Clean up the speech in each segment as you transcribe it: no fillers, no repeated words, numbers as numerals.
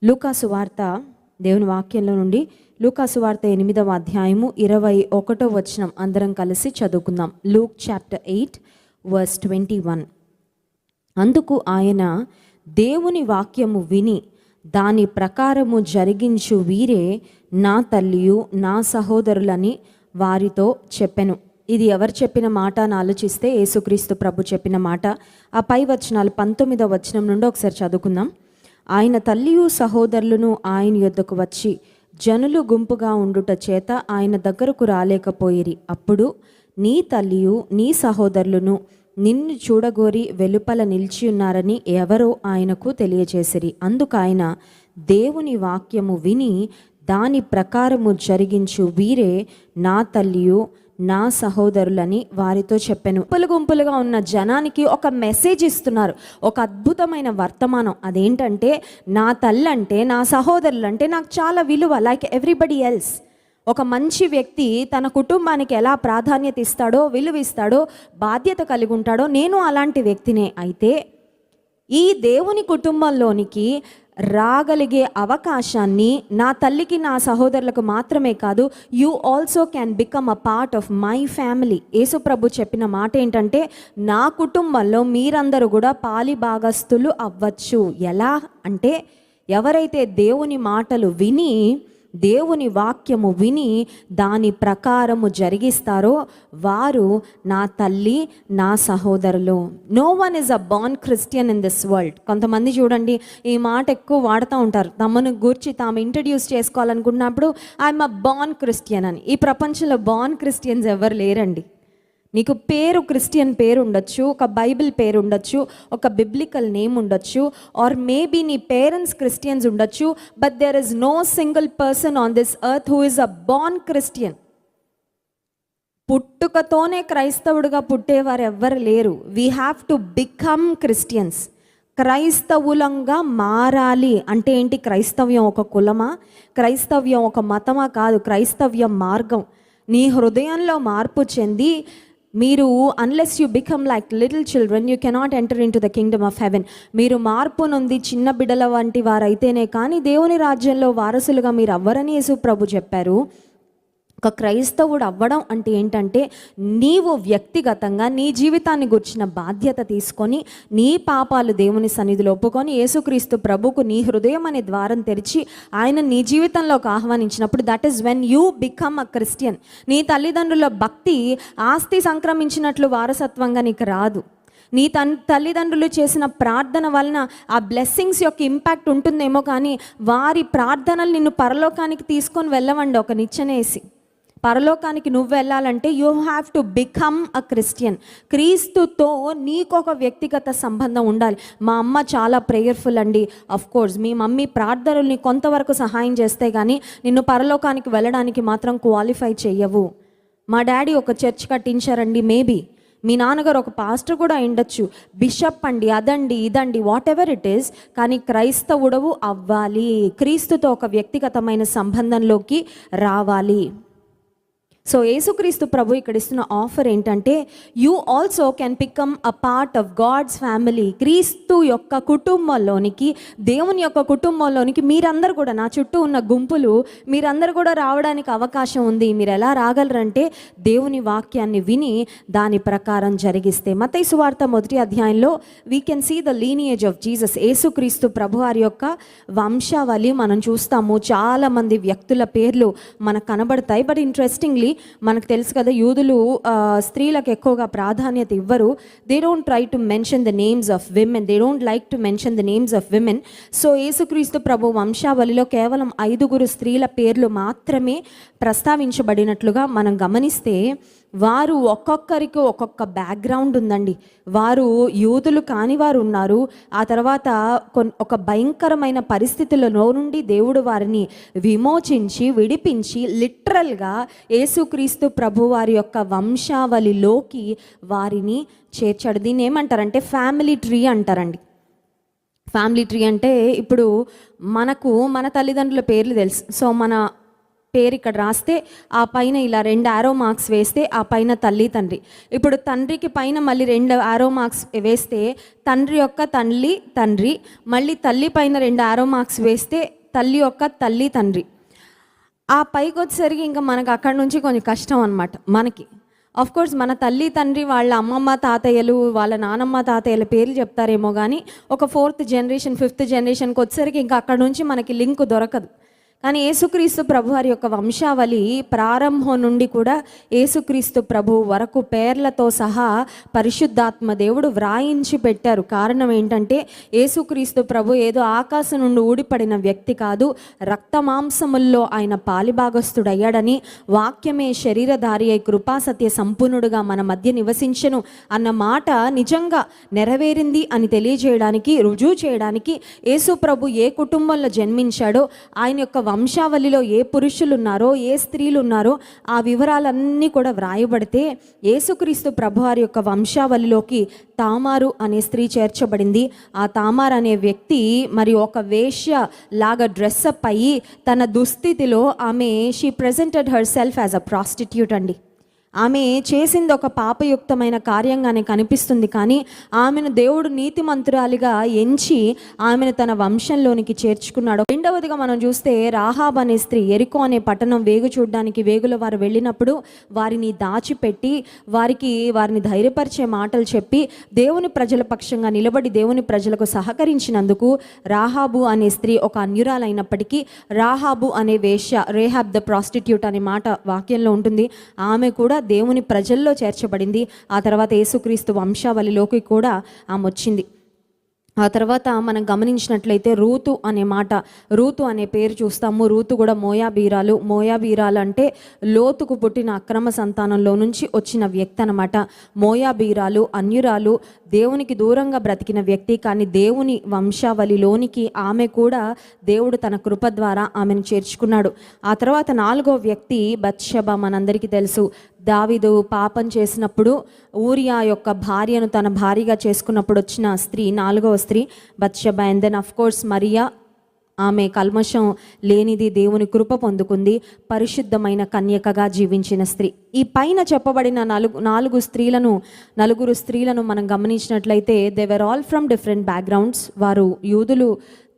లూకాసు వార్త దేవుని వాక్యంలో నుండి లూకాసు వార్త 8వ అధ్యాయము 21వ వచనం అందరం కలిసి చదువుకుందాం. Luke chapter 8 verse 21. అందుకు ఆయన, దేవుని వాక్యము విని దాని ప్రకారము జరిగించు వీరే నా తల్లియు నా సహోదరులని వారితో చెప్పెను. ఇది ఎవరు చెప్పిన మాట అని ఆలోచిస్తే యేసుక్రీస్తు ప్రభు చెప్పిన మాట. ఆ పై వచనాలు 19వ వచనం నుండి ఒకసారి చదువుకుందాం. ఆయన తల్లియు సహోదరులను ఆయన యొద్దకు వచ్చి జనులు గుంపుగా ఉండుట చేత ఆయన దగ్గరకు రాలేకపోయిరి. అప్పుడు నీ తల్లియు నీ సహోదరులను నిన్ను చూడగోరి వెలుపల నిలిచి ఉన్నారని ఎవరో ఆయనకు తెలియచేసిరి. అందుకు ఆయన, దేవుని వాక్యము విని దాని ప్రకారము జరిగించు వీరే నా తల్లియు నా సహోదరులని వారితో చెప్పాను. గుంపులుగా ఉన్న జనానికి ఒక మెసేజ్ ఇస్తున్నారు, ఒక అద్భుతమైన వర్తమానం. అదేంటంటే, నా తల్లి అంటే, నా సహోదరులు అంటే నాకు చాలా విలువ, లైక్ ఎవ్రీబడి ఎల్స్. ఒక మంచి వ్యక్తి తన కుటుంబానికి ఎలా ప్రాధాన్యత ఇస్తాడో, విలువ ఇస్తాడో, బాధ్యత కలిగి ఉంటాడో, నేను అలాంటి వ్యక్తినే. అయితే ఈ దేవుని కుటుంబంలోనికి రాగలిగే అవకాశాన్ని నా తల్లికి నా సహోదరులకు మాత్రమే కాదు, you also can become a part of my family. Yesu ప్రభు చెప్పిన మాట ఏంటంటే, నా కుటుంబంలో మీరందరూ కూడా పాలి భాగస్తులు అవ్వచ్చు. ఎలా అంటే, ఎవరైతే దేవుని మాటలు విని దేవుని వాక్యము విని దాని ప్రకారము జరిగిస్తారో వారు నా తల్లి నా సహోదరులు. No one is a born Christian in this world. కొంతమంది చూడండి ఈ మాట ఎక్కువ వాడుతూ ఉంటారు, తమను గూర్చి తాము ఇంట్రడ్యూస్ చేసుకోవాలనుకున్నప్పుడు ఐఎమ్ అ బార్న్ క్రిస్టియన్ అని. ఈ ప్రపంచంలో బార్న్ క్రిస్టియన్స్ ఎవరు లేరండి. నీకు పేరు క్రిస్టియన్ పేరు ఉండొచ్చు, ఒక బైబిల్ పేరు ఉండొచ్చు, ఒక బిబ్లికల్ నేమ్ ఉండొచ్చు, ఆర్ మేబీ నీ పేరెంట్స్ క్రిస్టియన్స్ ఉండొచ్చు, but there is no single person on this earth who is a born Christian. పుట్టుకతోనే క్రైస్తవుడిగా పుట్టేవారు ఎవ్వరు లేరు. We have to become Christians. క్రైస్తవులంగా మారాలి అంటే ఏంటి? క్రైస్తవ్యం ఒక కులమా? క్రైస్తవ్యం ఒక మతమా? కాదు, క్రైస్తవ్యం మార్గం. నీ హృదయంలో మార్పు చెంది మీరు, unless you become like little children, you cannot enter in to the Kingdom of haven. మీరు మార్పు నొంది చిన్న బిడ్డల వంటి వారైతేనే కానీ దేవుని రాజ్యంలో వారసులుగా మీరు అవ్వరని యేసు ప్రభు చెప్పారు. ఒక క్రైస్తవుడు అవ్వడం అంటే ఏంటంటే, నీవు వ్యక్తిగతంగా నీ జీవితాన్ని గుర్చిన బాధ్యత తీసుకొని నీ పాపాలు దేవుని సన్నిధిలో ఒప్పుకొని యేసుక్రీస్తు ప్రభుకు నీ హృదయం అనే ద్వారం తెరిచి ఆయన నీ జీవితంలోకి ఆహ్వానించినప్పుడు, that is when you become a Christian. నీ తల్లిదండ్రుల భక్తి ఆస్తి సంక్రమించినట్లు వారసత్వంగా నీకు రాదు. నీ తల్లిదండ్రులు చేసిన ప్రార్థన వలన ఆ బ్లెస్సింగ్స్ యొక్క ఇంపాక్ట్ ఉంటుందేమో, కానీ వారి ప్రార్థనలు నిన్ను పరలోకానికి తీసుకొని వెళ్ళవండి. ఒక నిచ్చెనేసి పరలోకానికి నువ్వు వెళ్ళాలంటే you have to become a Christian. క్రీస్తుతో నీకొక వ్యక్తిగత సంబంధం ఉండాలి. మా అమ్మ చాలా ప్రేయర్ఫుల్ అండి. అఫ్ కోర్స్ మీ మమ్మీ ప్రార్థనల్ని కొంతవరకు సహాయం చేస్తే కానీ నిన్ను పరలోకానికి వెళ్ళడానికి మాత్రం క్వాలిఫై చెయ్యవు. మా డాడీ ఒక చర్చ్ కట్టించారండి, మేబీ మీ నాన్నగారు ఒక పాస్టర్ కూడా అయిండొచ్చు, బిషప్ అండి, అదండి ఇదండి, వాట్ ఎవర్ ఇట్ ఈస్. కానీ క్రైస్తవుడవు అవ్వాలి, క్రీస్తుతో ఒక వ్యక్తిగతమైన సంబంధంలోకి రావాలి. సో యేసుక్రీస్తు ప్రభు ఇక్కడ ఇస్తున్న ఆఫర్ ఏంటంటే, you also can become a part of God's family. క్రీస్తు యొక్క కుటుంబంలోనికి, దేవుని యొక్క కుటుంబంలోనికి మీరందరూ కూడా, నా చుట్టూ ఉన్న గుంపులు మీరందరూ కూడా రావడానికి అవకాశం ఉంది. మీరు ఎలా రాగలరంటే, దేవుని వాక్యాన్ని విని దాని ప్రకారం జరిగిస్తే. మత్తయి సువార్త 1వ అధ్యాయంలో we can see the lineage of Jesus. యేసుక్రీస్తు ప్రభు వారి యొక్క వంశావళి మనం చూస్తాము. చాలామంది వ్యక్తుల పేర్లు మనకు కనబడతాయి. బట్ ఇంట్రెస్టింగ్లీ మనకు తెలుసు కదా, యూదులు స్త్రీలకు ఎక్కువగా ప్రాధాన్యత ఇవ్వరు. They don't try to mention the names of women, they don't like to mention the names of women. So యేసుక్రీస్తు ప్రభు వంశావళిలో కేవలం 5 స్త్రీల పేర్లు మాత్రమే ప్రస్తావించబడినట్లుగా మనం గమనిస్తే, వారు ఒక్కొక్కరికి ఒక్కొక్క బ్యాక్గ్రౌండ్ ఉందండి. వారు యూదులు కాని వారు ఉన్నారు. ఆ తర్వాత ఒక భయంకరమైన పరిస్థితులలో నుండి దేవుడు వారిని విమోచించి విడిపించి లిటరల్గా యేసుక్రీస్తు ప్రభు వారి యొక్క వంశావళిలోకి వారిని చేర్చాడు. దీన్ని ఏమంటారంటే ఫ్యామిలీ ట్రీ అంటారండి. ఫ్యామిలీ ట్రీ అంటే, ఇప్పుడు మనకు మన తల్లిదండ్రుల పేర్లు తెలుసు. సో మన పేరు ఇక్కడ రాస్తే ఆ పైన ఇలా 2 యారో మార్క్స్ వేస్తే ఆ పైన తల్లి తండ్రి. ఇప్పుడు తండ్రికి పైన మళ్ళీ 2 యారో మార్క్స్ వేస్తే తండ్రి యొక్క తండ్రి, మళ్ళీ తల్లి పైన 2 యారో మార్క్స్ వేస్తే తల్లి యొక్క తల్లి తండ్రి. ఆ పైకి వచ్చేసరికి ఇంకా మనకు అక్కడ నుంచి కొంచెం కష్టం అనమాట మనకి. ఆఫ్ కోర్స్ మన తల్లి తండ్రి వాళ్ళ అమ్మమ్మ తాతయ్యలు వాళ్ళ నానమ్మ తాతయ్యల పేర్లు చెప్తారేమో కానీ ఒక 4th జనరేషన్ 5th జనరేషన్కి వచ్చేసరికి ఇంకా అక్కడ నుంచి మనకి లింక్ దొరకదు. కానీ యేసుక్రీస్తు ప్రభు వారి యొక్క వంశావళి ప్రారంభం నుండి కూడా యేసుక్రీస్తు ప్రభు వరకు పేర్లతో సహా పరిశుద్ధాత్మ దేవుడు వ్రాయించి పెట్టారు. కారణం ఏంటంటే యేసుక్రీస్తు ప్రభు ఏదో ఆకాశం నుండి ఊడిపడిన వ్యక్తి కాదు, రక్తమాంసముల్లో ఆయన పాలిభాగస్థుడయ్యాడని, వాక్యమే శరీరధారి అయి కృపాసత్య సంపూర్ణుడుగా మన మధ్య నివసించెను అన్న మాట నిజంగా నెరవేరింది అని తెలియజేయడానికి, రుజువు చేయడానికి యేసు ప్రభు ఏ కుటుంబంలో జన్మించాడో, ఆయన యొక్క వంశావళిలో ఏ పురుషులు ఉన్నారో ఏ స్త్రీలు ఉన్నారో ఆ వివరాలన్నీ కూడా వ్రాయబడితే యేసుక్రీస్తు ప్రభువారి యొక్క వంశావళిలోకి తామారు అనే స్త్రీ చేర్చబడింది. ఆ తామారు అనే వ్యక్తి మరి ఒక వేశ్య లాగా డ్రెస్అప్ అయ్యి తన దుస్థితిలో ఆమె she presented her self as a prostitute అండి. ఆమె చేసింది ఒక పాపయుక్తమైన కార్యంగానే కనిపిస్తుంది, కానీ ఆమెను దేవుడు నీతిమంతురాలిగా ఎంచి ఆమెను తన వంశంలోనికి చేర్చుకున్నాడు. రెండవదిగా మనం చూస్తే రాహాబ్ అనే స్త్రీ యెరికో అనే పట్టణం వేగు చూడడానికి వేగుల వారు వెళ్ళినప్పుడు వారిని దాచిపెట్టి వారిని ధైర్యపరిచే మాటలు చెప్పి దేవుని ప్రజల పక్షంగా నిలబడి దేవుని ప్రజలకు సహకరించినందుకు రాహాబు అనే స్త్రీ ఒక అన్యురాలైనప్పటికీ రాహాబు అనే వేశ్య, రేహాబ్ ద ప్రాస్టిట్యూట్ అనే మాట వాక్యంలో ఉంటుంది, ఆమె కూడా దేవుని ప్రజల్లో చేర్చబడింది. ఆ తర్వాత యేసుక్రీస్తు వంశావళిలోకి కూడా ఆమె వచ్చింది. ఆ తర్వాత మనం గమనించినట్లయితే రూతు అనే మాట, రూతు అనే పేరు చూస్తాము. రూతు కూడా మోయాబీరాలు అంటే లోతుకు పుట్టిన అక్రమ సంతానంలో నుంచి వచ్చిన వ్యక్తి అనమాట. మోయాబీరాలు అన్యురాలు, దేవునికి దూరంగా బ్రతికిన వ్యక్తి, కానీ దేవుని వంశావళిలోనికి ఆమె కూడా దేవుడు తన కృప ద్వారా ఆమెను చేర్చుకున్నాడు. ఆ తర్వాత 4వ వ్యక్తి బత్షెబ. మనందరికీ తెలుసు, దావీదు పాపం చేసినప్పుడు ఊరియా యొక్క భార్యను తన భార్యగా చేసుకున్నప్పుడు వచ్చిన స్త్రీ 4వ స్త్రీ Bathsheba. And then of course మరియా, ఆమె కల్మషం లేనిది, దేవుని కృప పొందుకుంది, పరిశుద్ధమైన కన్యకగా జీవించిన స్త్రీ. ఈ పైన చెప్పబడిన నలుగురు స్త్రీలను మనం గమనించినట్లయితే they were all from different backgrounds. వారు యూదులు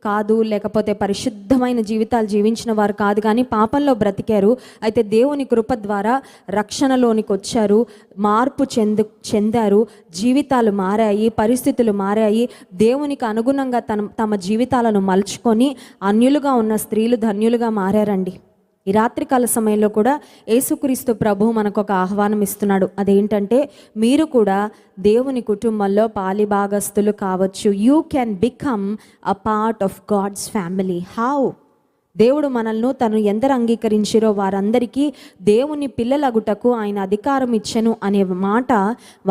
కాదు, లేకపోతే పరిశుద్ధమైన జీవితాలు జీవించిన వారు కాదు, కానీ పాపంలో బ్రతికారు. అయితే దేవుని కృప ద్వారా రక్షణలోనికి వచ్చారు, మార్పు చెందారు, జీవితాలు మారాయి, పరిస్థితులు మారాయి. దేవునికి అనుగుణంగా తమ జీవితాలను మలుచుకొని అన్యులుగా ఉన్న స్త్రీలు ధన్యులుగా మారారండి. ఈ రాత్రికాల సమయంలో కూడా యేసుక్రీస్తు ప్రభు మనకు ఒక ఆహ్వానం ఇస్తున్నాడు. అదేంటంటే మీరు కూడా దేవుని కుటుంబంలో పాలిభాగస్తులు కావచ్చు. You can become a part of God's family. How? దేవుడు మనల్ని తను ఎందరు అంగీకరించారో వారందరికీ దేవుని పిల్లలగుటకు ఆయన అధికారం ఇచ్చెను అనే మాట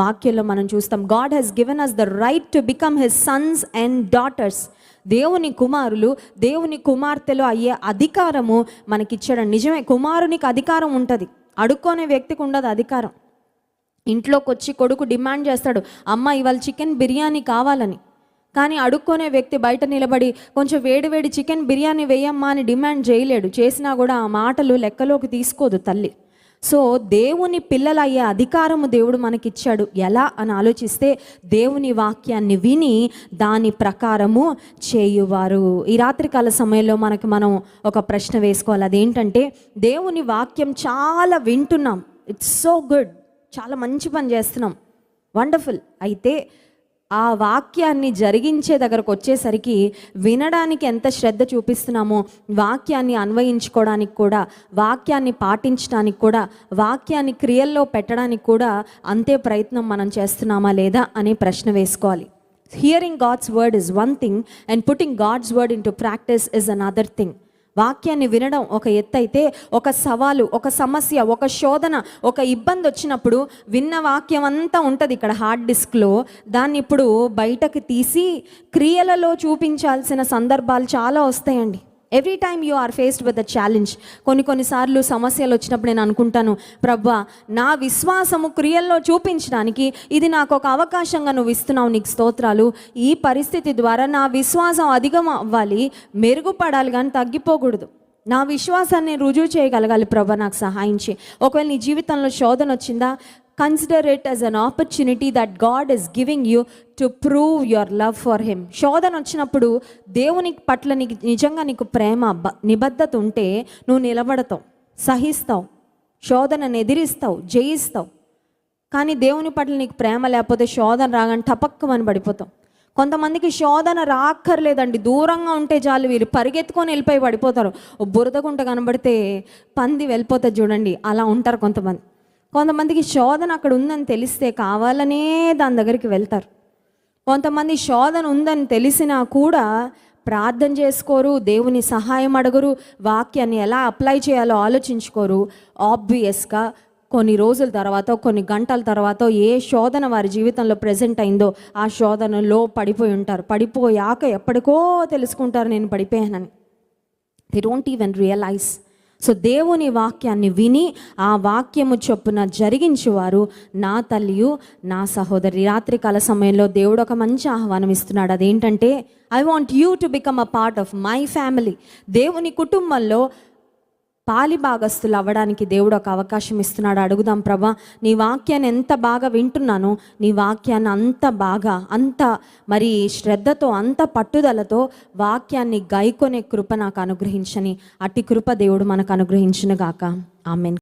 వాక్యంలో మనం చూస్తాం. God has given us the right to become his sons and daughters. దేవుని కుమారులు, దేవుని కుమార్తెలు అయ్యే అధికారము మనకిచ్చాడు. నిజమే, కుమారునికి అధికారం ఉంటుంది, అడుక్కునే వ్యక్తికి ఉండదు అధికారం. ఇంట్లోకి వచ్చి కొడుకు డిమాండ్ చేస్తాడు, అమ్మ ఇవాళ చికెన్ బిర్యానీ కావాలని, కానీ అడుక్కునే వ్యక్తి బయట నిలబడి కొంచెం వేడివేడి చికెన్ బిర్యానీ వేయమ్మా అని డిమాండ్ చేయలేడు. చేసినా కూడా ఆ మాటలు లెక్కలోకి తీసుకోదు తల్లి. సో దేవుని పిల్లలయ్యే అధికారము దేవుడు మనకిచ్చాడు. ఎలా అని ఆలోచిస్తే దేవుని వాక్యాన్ని విని దాని ప్రకారము చేయువారు. ఈ రాత్రికాల సమయంలో మనం ఒక ప్రశ్న వేసుకోవాలి. అదేంటంటే దేవుని వాక్యం చాలా వింటున్నాం, ఇట్స్ సో గుడ్, చాలా మంచి పని చేస్తున్నాం, వండర్ఫుల్. అయితే ఆ వాక్యాన్ని జరిగించే దగ్గరకు వచ్చేసరికి వినడానికి ఎంత శ్రద్ధ చూపిస్తున్నామో, వాక్యాన్ని అన్వయించుకోవడానికి కూడా, వాక్యాన్ని పాటించడానికి కూడా, వాక్యాన్ని క్రియల్లో పెట్టడానికి కూడా అంతే ప్రయత్నం మనం చేస్తున్నామా లేదా అనే ప్రశ్న వేసుకోవాలి. Hearing God's word is one thing and putting God's word into practice is another thing. వాక్యాన్ని వినడం ఒక ఎత్తు అయితే, ఒక సవాలు, ఒక సమస్య, ఒక శోధన, ఒక ఇబ్బంది వచ్చినప్పుడు విన్న వాక్యం అంతా ఉంటుంది ఇక్కడ హార్డ్ డిస్క్లో, దాన్ని ఇప్పుడు బయటకు తీసి క్రియలలో చూపించాల్సిన సందర్భాలు చాలా వస్తాయండి. Every time you are faced with a challenge. కొన్నిసార్లు సమస్యలు వచ్చినప్పుడు నేను అనుకుంటాను, ప్రభువా నా విశ్వాసము క్రియల్లో చూపించడానికి ఇది నాకు ఒక అవకాశంగా నువ్వు ఇస్తున్నావు, నీకు స్తోత్రాలు. ఈ పరిస్థితి ద్వారా నా విశ్వాసం అధికం అవ్వాలి, మెరుగుపడాలి, కానీ తగ్గిపోకూడదు. నా విశ్వాసాన్ని రుజువు చేయగలగాలి ప్రభా, నాకు సహాయం చేయి. ఒకవేళ నీ జీవితంలో శోధన వచ్చిందా, consider it as an opportunity that God is giving you to prove your love for him. శోధన వచ్చినప్పుడు దేవుని పట్ల నీకు నిజంగా నీకు ప్రేమ నిబద్ధత ఉంటే నువ్వు నిలబడతావు, సహిస్తావు, శోధనను ఎదిరిస్తావు, జయిస్తావు. కానీ దేవుని పట్ల నీకు ప్రేమ లేకపోతే శోధన రాగానే టపక్కమని పడిపోతాం. కొంతమందికి శోధన రాక్కర్లేదండి, దూరంగా ఉంటే చాలు వీళ్ళు పరిగెత్తుకొని వెళ్ళిపోయి పడిపోతారు. బురదగుంట కనబడితే పంది వెళ్ళిపోతుంది చూడండి, అలా ఉంటారు కొంతమంది. కొంతమందికి శోధన అక్కడ ఉందని తెలిస్తే కావాలనే దాని దగ్గరికి వెళ్తారు. కొంతమంది శోధన ఉందని తెలిసినా కూడా ప్రార్థన చేసుకోరు, దేవుని సహాయం అడగరు, వాక్యాన్ని ఎలా అప్లై చేయాలో ఆలోచించుకోరు. ఆబ్వియస్గా కొన్ని రోజుల తర్వాత, కొన్ని గంటల తర్వాత ఏ శోధన వారి జీవితంలో ప్రెజెంట్ అయిందో ఆ శోధనలో పడిపోయి ఉంటారు. పడిపోయాక ఎప్పటికో తెలుసుకుంటారు నేను పడిపోయానని. They don't even realise. So దేవుని వాక్యాన్ని విని ఆ వాక్యము చొప్పున జరిగించేవారు నా తల్లియు నా సహోదరి. రాత్రికాల సమయంలో దేవుడు ఒక మంచి ఆహ్వానం ఇస్తున్నాడు. అదేంటంటే, I want you to become a part of my family. దేవుని కుటుంబంలో పాలి భాగస్తులు అవ్వడానికి దేవుడు ఒక అవకాశం ఇస్తున్నాడు. అడుగుదాం, ప్రభా నీ వాక్యాన్ని ఎంత బాగా వింటున్నాను, నీ వాక్యాన్ని అంత మరి శ్రద్ధతో, అంత పట్టుదలతో వాక్యాన్ని గైకొనే కృప నాకు అనుగ్రహించని. అట్టి కృప దేవుడు మనకు అనుగ్రహించును గాక. ఆమెన్.